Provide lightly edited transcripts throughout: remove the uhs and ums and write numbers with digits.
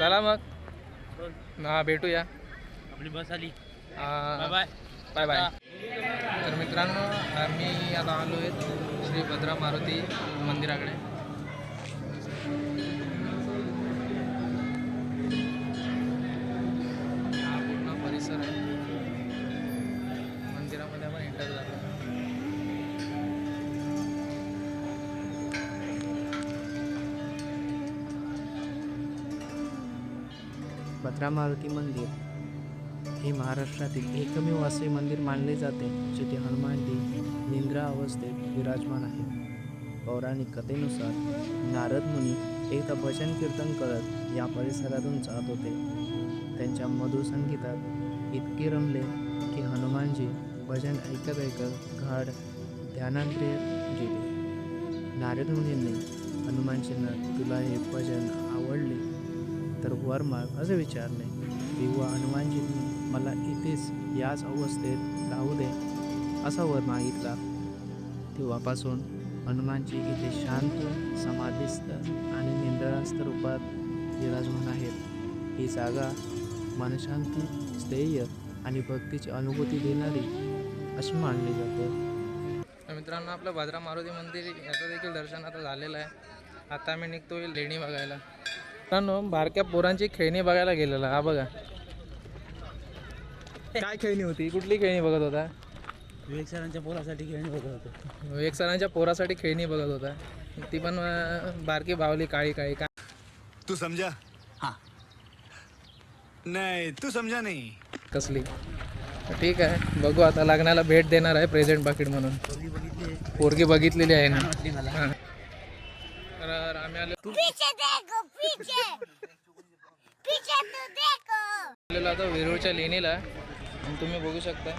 चला मग हा भेटूया. आपली बस आली. Bye bye bye bye. तर मित्रांनो आम्ही आता आलो आहेत श्री भद्रा मारुती मंदिराकडे. हा पूर्ण परिसर आहे. मंदिरामध्ये आपण एंटर झालो. भद्रा मारुती मंदिर हे महाराष्ट्रातील एकमेव असे मंदिर मानले जाते जिथे हनुमानजी निद्रा अवस्थेत विराजमान आहे. पौराणिक कथेनुसार नारद मुनी एकदा भजन कीर्तन करत या परिसरातून जात होते. त्यांच्या मधुर संगीतात इतके रमले की हनुमानजी भजन ऐकत ऐकत गाढ ध्यानांतरे गेले. नारद मुनींनी हनुमानजींना तुला हे भजन आवडले तर वर माग असे विचारले. तेव्हा हनुमानजींनी मला इथेच याच अवस्थेत राहू दे असा वर मागितला. तेव्हापासून हनुमानजी इथे शांत समाधिस्थ आणि निंद्रास्थ रूपात विराजमान आहेत. ही जागा मनशांती स्थैर्य आणि भक्तीची अनुभूती देणारी अशी मानली जाते. मित्रांनो आपलं भद्रा मारुती मंदिर याचं देखील दर्शन आता झालेलं आहे. आता आम्ही निघतोय लेणी बघायला. मित्रांनो बारक्या पोरांची खेळणी बघायला गेलेला. हा बघा काय खेळणी होती. कुठली खेळणी बघत होता. विवेक सरांच्या पोरासाठी खेळणी बघत होतो. विवेक सरांच्या पोरासाठी खेळणी बघत होता. ती पण बारकी बावली काळी काळी. काय तू समझा. हाँ नहीं तू समझा नहीं. कसली. ठीक आहे बघू आता. लग्नाला भेट देणार आहे प्रेझेंट पाकिट म्हणून. पोरगी बघितलेली आहे ना. हां तर आम्ही आलो आलेलो आता वेरूळच्या लेणीला. आणि तुम्ही बघू शकता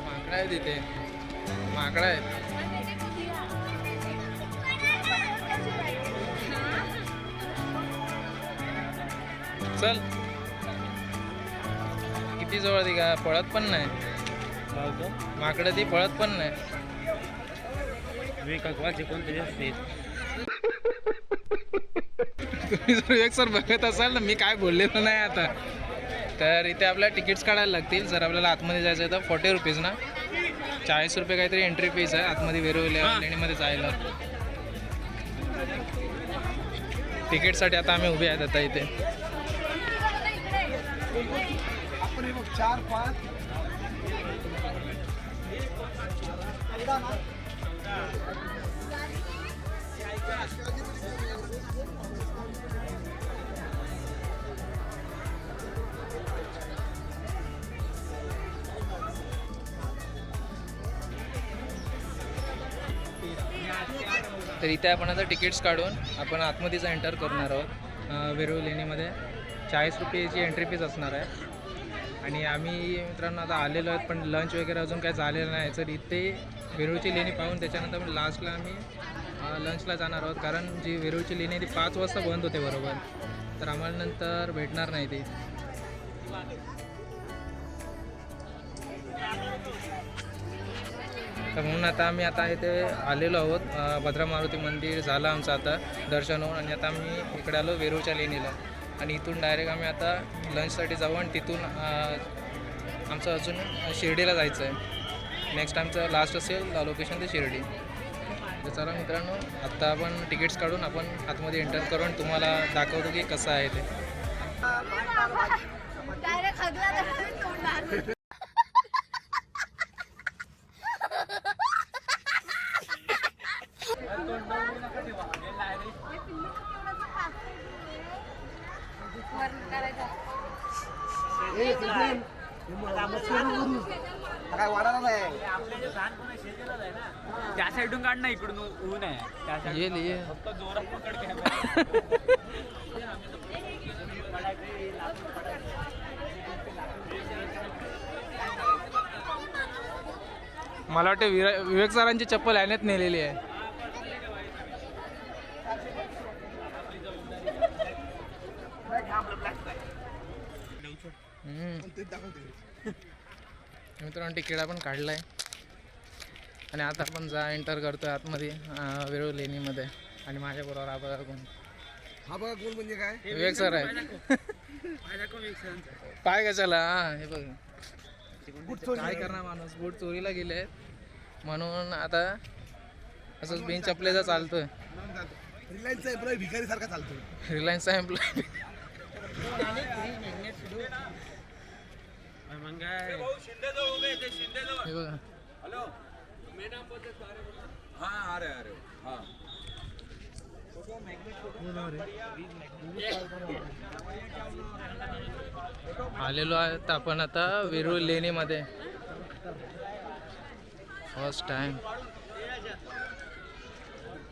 माकडा आहे तिथे. माकडा आहे. चल किती जवळ ती का पळत पण नाही. माकडं ती पळत पण नाही. विवेकाचे कोणते असते. तुम्ही जर एक सर बघत असाल ना मी काय बोललेलो नाही आता. तर इथे आपल्याला तिकीट्स काढायला लागतील. जर आपल्याला आतमध्ये जायचं आहे तर 40 रुपीज ना 40 रुपये काहीतरी एंट्री फीस आहे आतमध्ये वेरूळ लेणीमध्ये जायला. तिकीटसाठी आता आम्ही उभे आहेत आता इथे. तर इथे आपण आता तिकीट्स काढून आपण आतमध्येच एंटर करणार आहोत. वेरूळ लेणीमध्ये 40 रुपयेची एंट्री फीस असणार आहे. आणि आम्ही मित्रांनो आता आलेलो आहेत पण लंच वगैरे अजून काय झालेलं नाही. तर इथे वेरूळची लेणी पाहून त्याच्यानंतर लास्टला आम्ही लंचला जाणार आहोत. कारण जी वेरूळची लेणी ती 5 वाजता बंद होते बरोबर. तर आम्हाला नंतर भेटणार नाही ती. तर म्हणून आता आम्ही आता इथे आलेलो आहोत. भद्रा मारुती मंदिर झालं आमचं आता दर्शन होऊन. आणि आता आम्ही इकडे आलो वेरूळच्या लेणीला. आणि इथून डायरेक्ट आम्ही आता लंचसाठी जाऊ. आणि तिथून आमचं अजून शिर्डीला जायचं आहे. नेक्स्ट आमचं लास्ट असेल लोकेशन ते शिर्डी. तर चला मित्रांनो आत्ता आपण तिकीट्स काढून आपण आतमध्ये एंटर करून तुम्हाला दाखवतो की कसं आहे ते. काय वाढायला नाही. त्या साईडून काढ ना. इकडून ऊन आहे. ये फक्त जोरात पकड कॅमेरा. मला वाटतं विवेक सरांची चप्पल ह्यानेच नेलेली आहे. मित्रांनो तिकिडा पण काढलाय आणि आता आपण एंटर करतोय आतमध्ये वेरूळ लेणीमध्ये. आणि माझ्याबरोबर हा बघा कोण, हा बघा कोण म्हणजे काय विवेक सर आहे. पाय कशाला? हे बघ काय करणार माणूस, बूट चोरीला गेले म्हणून आता असंच बिन चपलेचा चालतोय. रिलायन्सचा एम्प्लॉय भिकारी सारखा चालतो. रिलायन्सचा एम्प्लॉय. हे बघा आलेलो आहे आपण आता वेरूळ लेणीमध्ये. फर्स्ट टाइम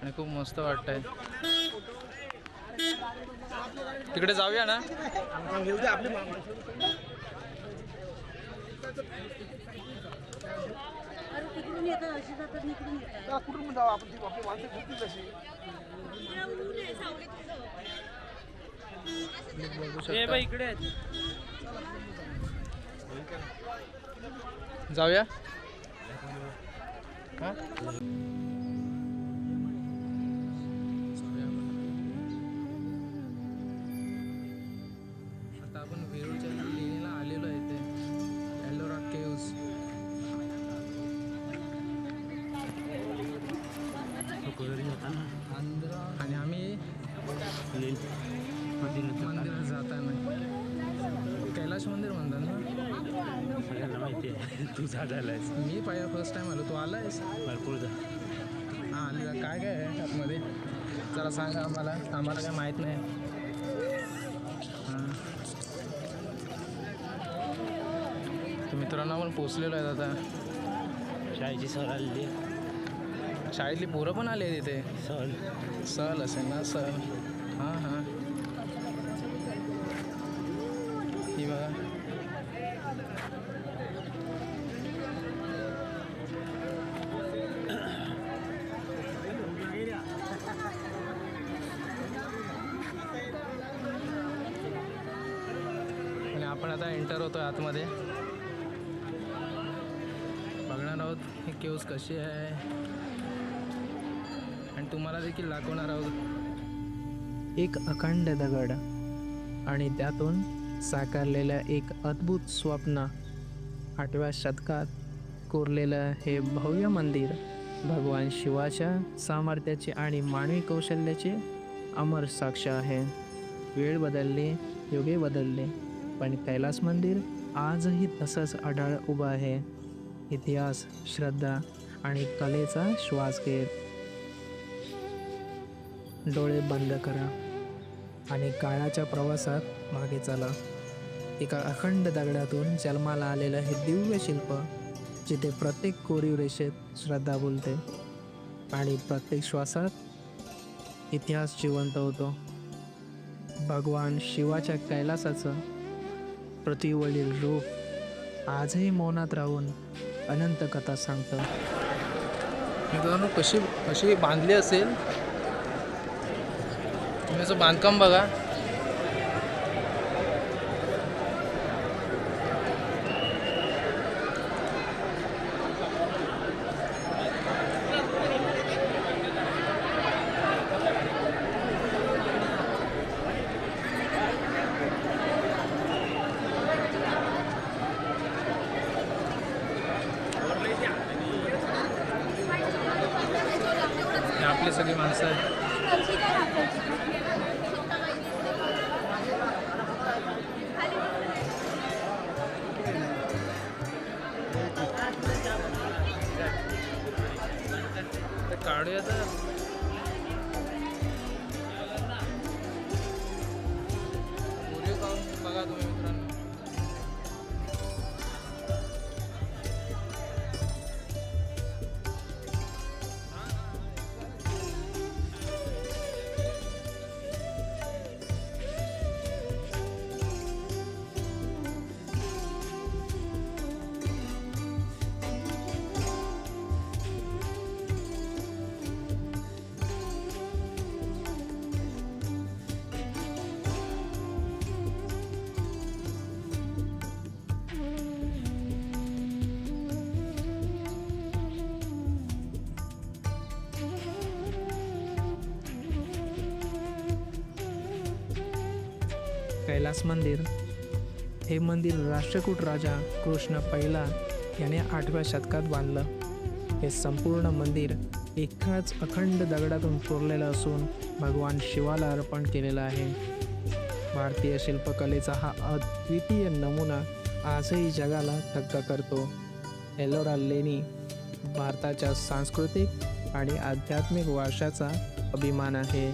आणि खूप मस्त वाटतंय. तिकडे जाऊया ना. कुठून जाऊ आपण, आपली माणसं घेतली तशी. बघू शकता. जाऊया हा? आता आपण वेरूळच्या लेणीला आलेलो आहे. ते एलोरा केव्स. आणि आम्ही मंदिरात जाताना कैलाश मंदिर म्हणतात ना. सगळ्यांना माहिती आहे तू झाडालायस. मी फर्स्ट टाइम आलो, तू आलायस? भरपूर हां आलेला. काय काय आहे आतमध्ये जरा सांगा आम्हाला, आम्हाला काय माहीत नाही. हां तर मित्रांनो आपण पोचलेलो आहेत आता. शाळेची सहल आलेली. शाळेतली पोरं पण आली आहेत तिथे. सहल असेल ना, सहल. हां हां ही बघा. आणि आपण आता एंटर होतो आतमध्ये. बघणार आहोत हे केव्स कशी आहे आणि तुम्हाला देखील दाखवणार आहोत. एक अखंड दगड आणि त्यातून साकारलेलं एक अद्भुत स्वप्न. 8व्या शतकात कोरलेलं हे भव्य मंदिर भगवान शिवाच्या सामर्थ्याचे आणि मानवी कौशल्याचे अमर साक्ष आहे. वेळ बदलली, युगे बदलले, पण कैलास मंदिर आजही तसंच अढाळ उभं आहे. इतिहास, श्रद्धा आणि कलेचा श्वास घेत. डोळे बंद करा आणि काळाच्या प्रवासात मागे चला. एका अखंड दगडातून जन्माला आलेलं हे दिव्य शिल्प, जिथे प्रत्येक कोरीव रेषेत श्रद्धा बोलते आणि प्रत्येक श्वासात इतिहास जिवंत होतो. भगवान शिवाच्या कैलासाचं पृथ्वीवरील रूप आजही मौनात राहून अनंत कथा सांगतं. मित्रांनो कशी बांधली असेल, तुम्ही असं बांधकाम बघा. हे आपली सगळी माणसं आहेत. काढूया तर. व्हिडिओ काढून बघा तुम्ही मित्रांनो. कैलास मंदिर हे मंदिर राष्ट्रकूट राजा कृष्ण पहिला याने 8व्या शतकात बांधलं. हे संपूर्ण मंदिर एकाच अखंड दगडातून कोरलेलं असून भगवान शिवाला अर्पण केलेलं आहे. भारतीय शिल्पकलेचा हा अद्वितीय नमुना आजही जगाला थक्क करतो. एलोरा लेणी भारताच्या सांस्कृतिक आणि आध्यात्मिक वारशाचा अभिमान आहे.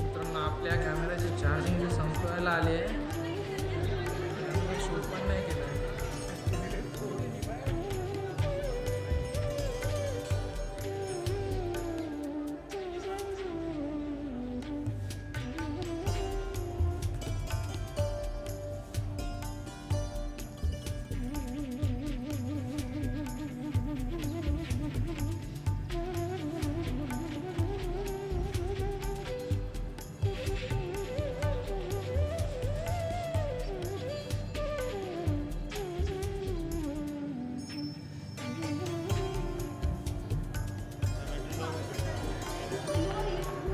मित्रांनो आपल्या कॅमेऱ्याचे चार्जिंग जे संपवायला आले त्यामुळे शूट पण नाही केलं.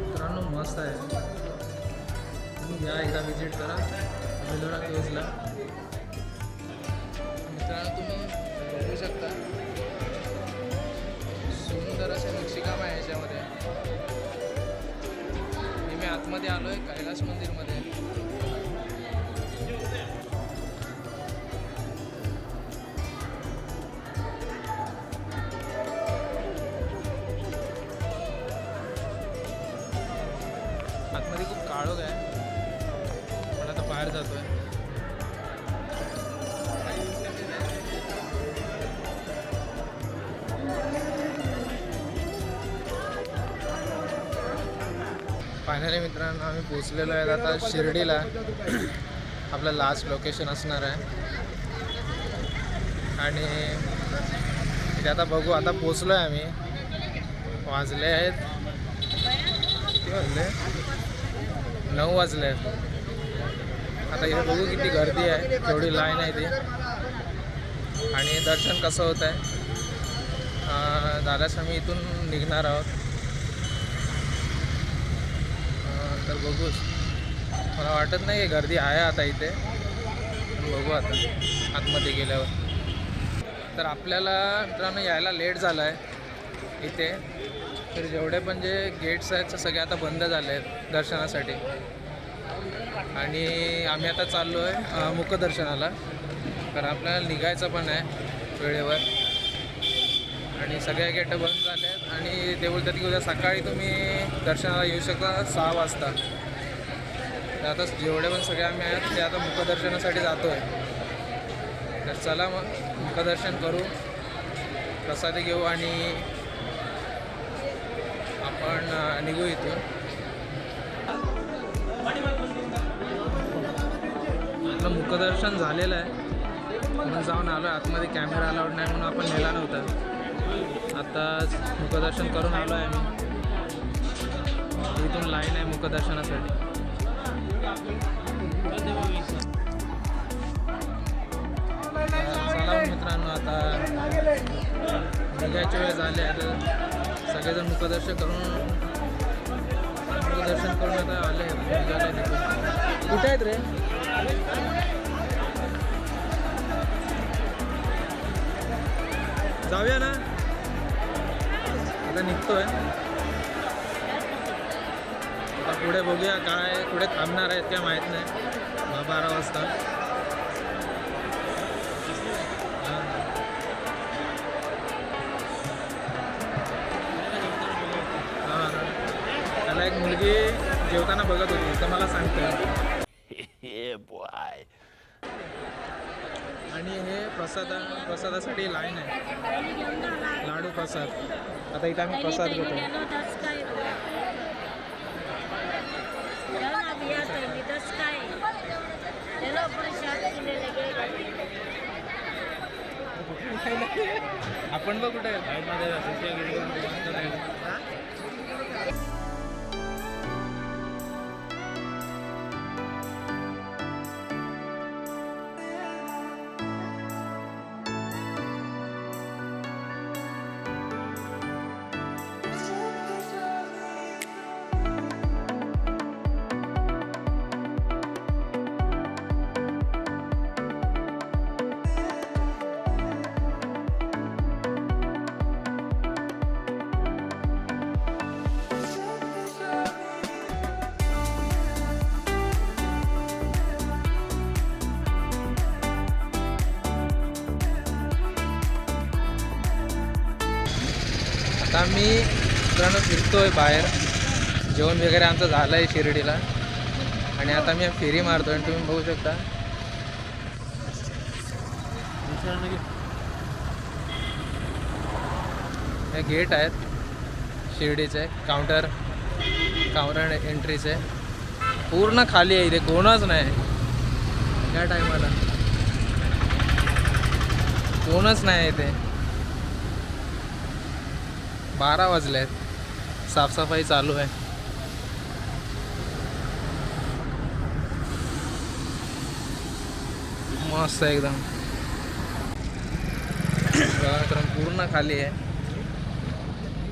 मित्रांनो मस्त आहे. तुम्ही या एकदा विजिट करा वेलोरा केव्जला. मित्रांनो तुम्ही बघू शकता सुंदर असं नक्षीकाम आहे याच्यामध्ये. मी आतमध्ये आलो आहे कैलास मंदिरमध्ये. आतमध्ये खूप काळोख आहे पण आता बाहेर जातोय. फायनली मित्रांनो आम्ही पोचलेलो आहे आता शिर्डीला. आपलं लास्ट लोकेशन असणार आहे आणि ते आता बघू. आता पोचलो आहे आम्ही. वाजले आहेत किती वाजले 9 वाजले आहेत. आता इथे बघू किती गर्दी आहे, केवढी लाईन आहे ती आणि दर्शन कसं होत आहे. झाल्यास आम्ही इथून निघणार आहोत. तर बघूच. मला वाटत नाही की गर्दी आहे आता इथे. बघू आता आतमध्ये गेल्यावर. तर आपल्याला मित्रांनो यायला लेट झाला आहे इथे. तर जेवढे पण जे गेट्स आहेत ते सगळे आता बंद झाले आहेत दर्शनासाठी आणि आम्ही आता चाललो आहे मुखदर्शनाला. तर आपल्याला निघायचं पण आहे वेळेवर आणि सगळे गेट बंद झाले आहेत आणि ते बोलतात की उद्या सकाळी तुम्ही दर्शनाला येऊ शकता 6 वाजता. तर आता जेवढे पण सगळे आम्ही आहेत ते आता मुखदर्शनासाठी जातो आहे. तर चला मग मुखदर्शन करू, प्रसादी घेऊ आणि आपण निघू इथून. आपलं मुखदर्शन झालेलं आहे म्हणून जाऊन आलो आहे. आतमध्ये कॅमेरा अलाउड नाही म्हणून आपण नेला नव्हता. आता मुखदर्शन करून आलो आहे आम्ही. इथून लाईन आहे मुखदर्शनासाठी. चला मित्रांनो आता निघायचे वेळ झाले आहे. तर सगळेजण मुखदर्शन करून आता आले निघाले. कुठे आहेत रे? जाऊया ना. आता निघतोय. आता पुढे बघूया काय पुढे थांबणार आहेत काय माहीत नाही. 12 वाजता. त्याला एक मुलगी जेवताना बघत होती तर मला सांगते. आणि हे प्रसादासाठी लाईन आहे. लाडू प्रसाद. आता इथं आम्ही प्रसाद घेतो. आपण बघ कुठे आता आम्ही मित्रांनो फिरतोय बाहेर. जेवण वगैरे आमचं झालं आहे शिर्डीला आणि आता मी फेरी मारतोय आणि तुम्ही बघू शकता हे गेट आहेत शिर्डीचे. काउंटर एंट्रीचे पूर्ण खाली आहे. इथे कोणच नाही या टायमाला. कोणच नाही इथे. 12 वाजले आहेत. साफसफाई चालू आहे. मस्त आहे एकदम. कारण पूर्ण खाली आहे.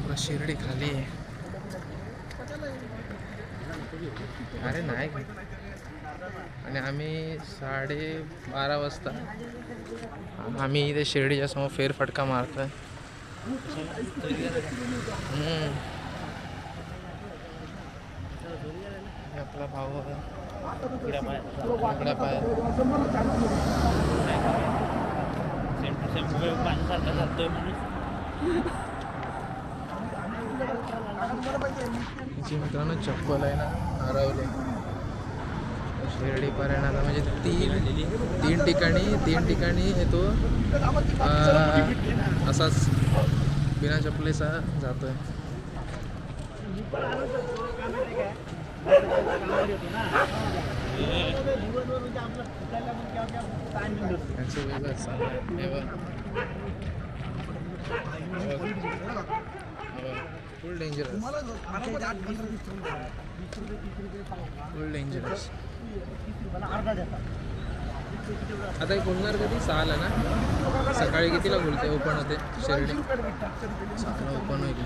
पूर्ण शिर्डी खाली आहे. अरे नाही. आणि आम्ही 12:30 वाजता आम्ही इथे शिर्डीच्या समोर फेरफटका मारतोय. आपला भाऊ इकडे पाय मित्रांनो चप्पल आहे ना हरवले शिर्डीपर्यंत. आता म्हणजे तीन ठिकाणी येतो असाच बिना चपलेचा जातोय. फुल डेंजरस. आता हे खुलणार कधी? 6ला ना. सकाळी कितीला खुलते? ओपन होते शिर्डी 6ला ओपन होईल.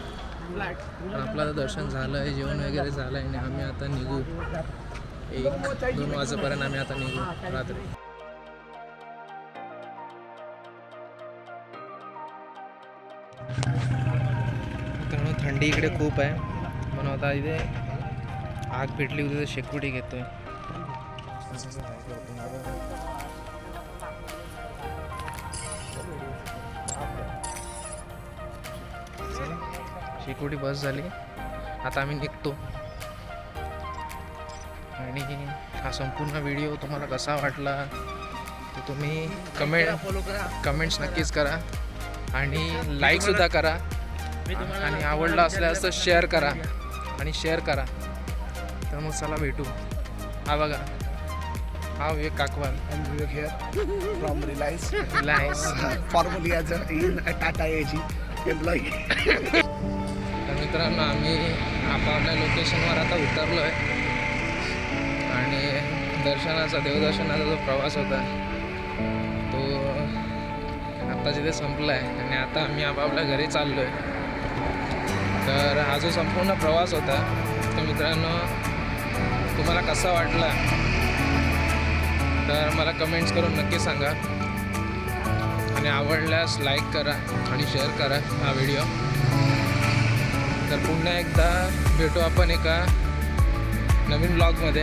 पण आपलं आता दर्शन झालं आहे. जेवण वगैरे झालं आहे आणि आम्ही आता निघू. 1-2 वाजेपर्यंत आम्ही आता निघू रात्री. मित्रांनो थंडी इकडे खूप आहे म्हणून आता इथे आग पेटली होती तर शेकोटी घेतोय. शेकोटी बस झाली. आता आम्ही निघतो. आणि हा संपूर्ण व्हिडिओ तुम्हाला कसा वाटला तर तुम्ही कमेंट्स नक्कीच करा आणि लाईकसुद्धा करा. आणि आवडला असल्यास तर शेअर करा. तर मग चला भेटू. हा बघा हा Vivek Kakwal. Vivek here from Reliance formerly as Tata AG employee. तर मित्रांनो आम्ही आपापल्या लोकेशनवर आता उतरलो आहे. आणि देवदर्शनाचा जो प्रवास होता तो आत्ता जिथे संपला आहे. आणि आता आम्ही आपापल्या घरी चाललो आहे. तर हा जो संपूर्ण प्रवास होता तो मित्रांनो तुम्हाला कसा वाटला तर मला कमेंट्स करून नक्की सांगा. आणि आवडल्यास लाईक करा आणि शेअर करा हा व्हिडिओ. तर पुन्हा एकदा भेटू आपण एका नवीन ब्लॉगमध्ये.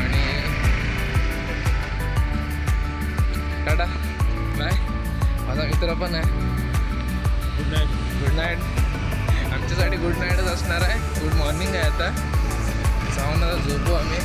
आणि टाटा बाय. माझा मित्र पण आहे. Good night. आमच्यासाठी गुड नाईटच असणार आहे. गुड मॉर्निंग आहे आता. जाऊन आता झोपू आम्ही.